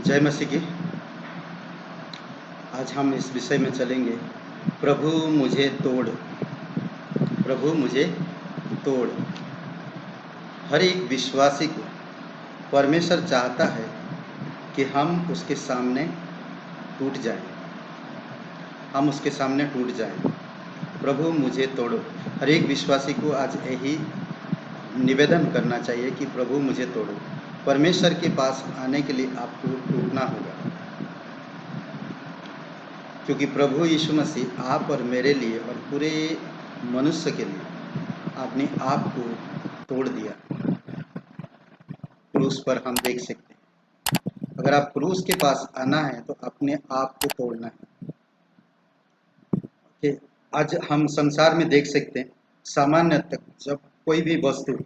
जय मसीह की। आज हम इस विषय में चलेंगे, प्रभु मुझे तोड़। प्रभु मुझे तोड़। हर एक विश्वासी को परमेश्वर चाहता है कि हम उसके सामने टूट जाएं। हम उसके सामने टूट जाएं। प्रभु मुझे तोड़ो। हर एक विश्वासी को आज यही निवेदन करना चाहिए कि प्रभु मुझे तोड़ो। परमेश्वर के पास आने के लिए आपको टूटना होगा, क्योंकि प्रभु यीशु मसीह आप और मेरे लिए और पूरे मनुष्य के लिए अपने आप को तोड़ दिया। क्रूस पर हम देख सकते हैं। अगर आप क्रूस के पास आना है तो अपने आप को तोड़ना है। कि आज हम संसार में देख सकते हैं, सामान्यतः जब कोई भी वस्तु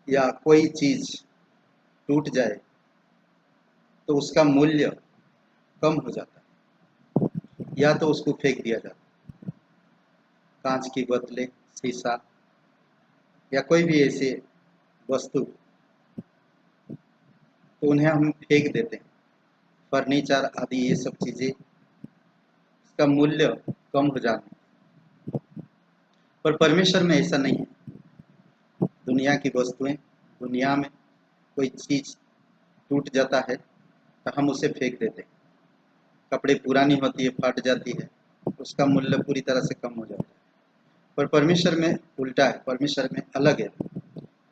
या कोई चीज टूट जाए तो उसका मूल्य कम हो जाता है, या तो उसको फेंक दिया जाता है। कांच की बोतलें, शीशा या कोई भी ऐसे वस्तु, तो उन्हें हम फेंक देते हैं। फर्नीचर आदि ये सब चीजें, इसका मूल्य कम हो जाता है। पर परमेश्वर में ऐसा नहीं है। दुनिया की वस्तुएं, दुनिया में कोई चीज टूट जाता है तो हम उसे फेंक देते हैं। कपड़े पुरानी होती है, फट जाती है, उसका मूल्य पूरी तरह से कम हो जाता है। पर परमेश्वर में उल्टा है, परमेश्वर में अलग है।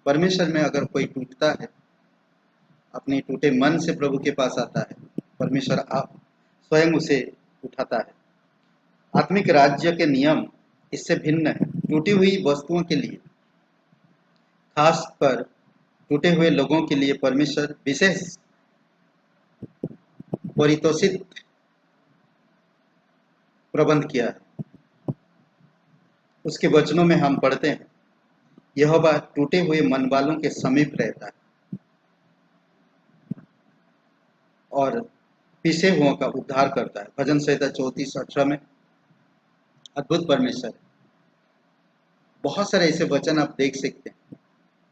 परमेश्वर में अगर कोई टूटता है, अपने टूटे मन से प्रभु के पास आता है, परमेश्वर आप स्वयं उसे उठाता है। आत्मिक राज्य के नियम इससे भिन्न है। टूटी हुई वस्तुओं के लिए, खासकर टूटे हुए लोगों के लिए परमेश्वर विशेष परितोषित प्रबंध किया है। उसके वचनों में हम पढ़ते हैं, यहोवा टूटे हुए मन वालों के समीप रहता है और पिसे हुओं का उद्धार करता है। भजन संहिता 34:18 में अद्भुत परमेश्वर है। बहुत सारे ऐसे वचन आप देख सकते हैं।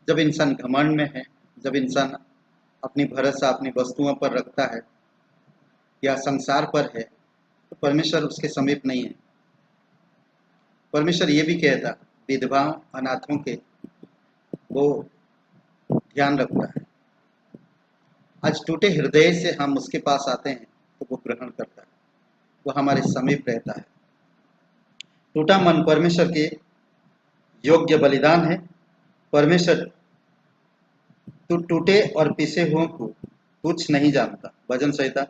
जब इंसान घमंड में है, जब इंसान अपनी भरोसा अपनी वस्तुओं पर रखता है या संसार पर है, तो परमेश्वर उसके समीप नहीं है। परमेश्वर ये भी कहता, विधवाओं अनाथों के वो ध्यान रखता है। आज टूटे हृदय से हम उसके पास आते हैं तो वो ग्रहण करता है, वो हमारे समीप रहता है। टूटा मन परमेश्वर के योग्य बलिदान है। परमेश्वर टूटे और पिसे हुओं को कुछ नहीं जानता। भजन संहिता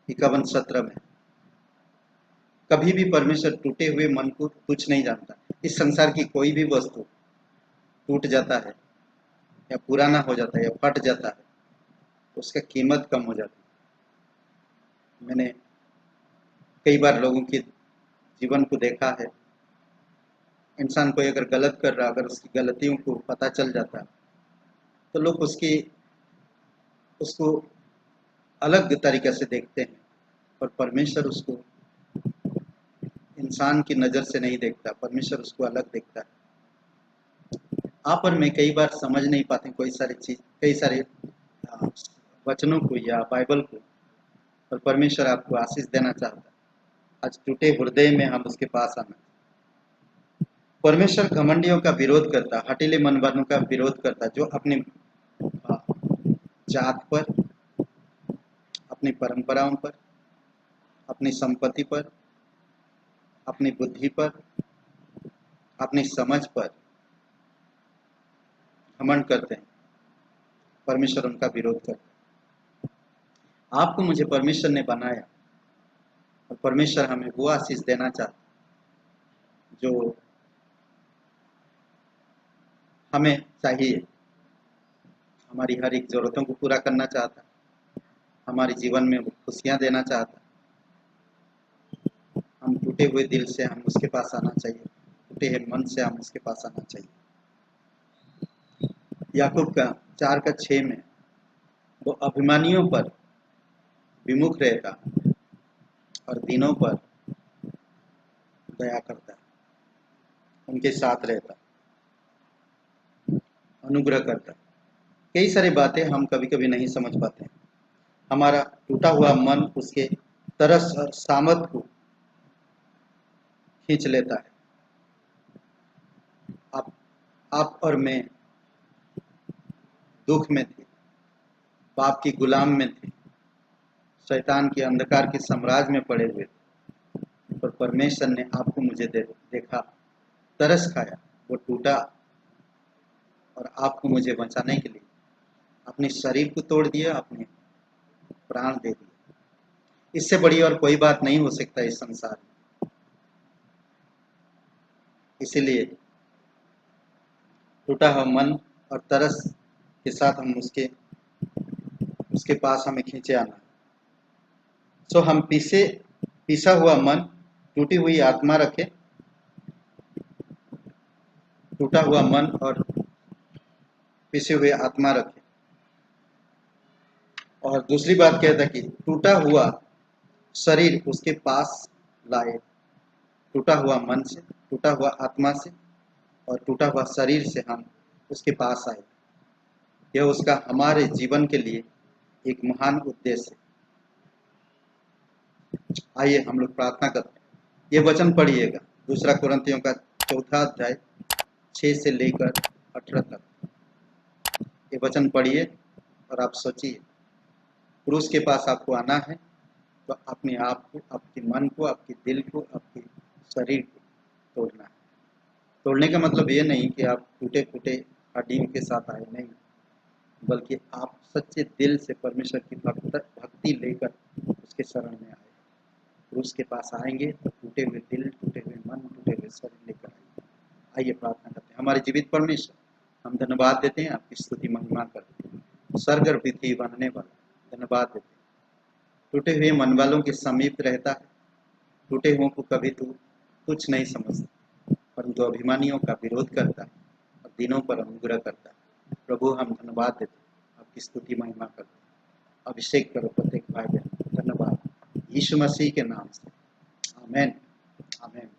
51:17 में कभी भी परमेश्वर टूटे हुए मन को कुछ नहीं जानता। इस संसार की कोई भी वस्तु टूट जाता है या पुराना हो जाता है या फट जाता है तो उसका कीमत कम हो जाती है। मैंने कई बार लोगों के जीवन को देखा है। इंसान कोई अगर गलत कर रहा, अगर उसकी गलतियों को पता चल जाता तो लोग उसको अलग तरीके से देखते हैं। पर परमेश्वर उसको इंसान की नज़र से नहीं देखता, परमेश्वर उसको अलग देखता है। आप और मैं कई बार समझ नहीं पाते कोई सारी चीज, कई सारे वचनों को या बाइबल को, पर परमेश्वर आपको आशीष देना चाहता है। आज टूटे हृदय में हम उसके पास आना। परमेश्वर घमंडियों का विरोध करता, हठीले मन वालों का विरोध करता, जो अपनी जात पर, अपनी परंपराओं पर, अपनी संपत्ति पर, अपनी बुद्धि पर, अपनी समझ पर घमंड करते हैं। परमेश्वर उनका विरोध करता है। आपको मुझे परमेश्वर ने बनाया और परमेश्वर हमें वो आशीष देना चाहता जो हमें चाहिए। हमारी हर एक जरूरतों को पूरा करना चाहता, हमारे जीवन में वो खुशियां देना चाहता। हम टूटे हुए दिल से हम उसके पास आना चाहिए, टूटे हुए मन से हम उसके पास आना चाहिए। याकूब का 4:6 में वो अभिमानियों पर विमुख रहता और दीनों पर दया करता, उनके साथ रहता, अनुग्रह करता। कई सारी बातें हम कभी कभी नहीं समझ पाते हैं। हमारा टूटा हुआ मन उसके तरस और सामर्थ को खींच लेता है। आप आप और मैं दुख में थे, पाप की गुलाम में थे, शैतान के अंधकार के साम्राज्य में पड़े हुए थे, पर परमेश्वर ने आपको मुझे देखा, तरस खाया, वो टूटा और आपको मुझे बचाने के लिए अपने शरीर को तोड़ दिया, अपने प्राण दे दिए। इससे बड़ी और कोई बात नहीं हो सकता इस संसार में। इसीलिए टूटा हुआ मन और तरस के साथ हम उसके पास हमें खींचे आना। सो हम पिसा हुआ मन, टूटी हुई आत्मा रखे, टूटा हुआ मन और पिसे हुए आत्मा रखे। और दूसरी बात कहता कि टूटा हुआ शरीर उसके पास लाए, टूटा हुआ मन से, टूटा हुआ आत्मा से और टूटा हुआ शरीर से हम उसके पास आए। यह उसका हमारे जीवन के लिए एक महान उद्देश्य है। आइए हम लोग प्रार्थना करते हैं। ये वचन पढ़िएगा, 2 कुरिन्थियों का 4 अध्याय 6 से लेकर 18 तक। ये वचन पढ़िए और आप सोचिए, क्रूस के पास आपको आना है तो अपने आप को, आपके मन को, आपके दिल को, आपके शरीर को तोड़ना है। तोड़ने का मतलब ये नहीं कि आप टूटे फूटे हड्डियों के साथ आए, नहीं, बल्कि आप सच्चे दिल से परमेश्वर की भक्ति लेकर उसके शरण में आए। क्रूस के पास आएंगे तो टूटे हुए दिल, टूटे हुए मन, टूटे हुए शरीर लेकर आएंगे। आइए प्रार्थना करते हैं। हमारे जीवित परमेश्वर, हम धन्यवाद देते हैं, आपकी स्तुति महिमा करते हैं। स्वर्ग और पृथ्वी बनने वाला, धन्यवाद देते हैं। टूटे हुए मन वालों के समीप रहता है, टूटे हुओं को कभी तू कुछ नहीं समझता, परंतु अभिमानियों का विरोध करता है और दिनों पर अनुग्रह करता है। प्रभु हम धन्यवाद देते हैं, आपकी स्तुति महिमा करते हैं। अभिषेक करो प्रत्येक भाई बहन, धन्यवाद यीशु मसीह के नाम से, आमेन, आमेन।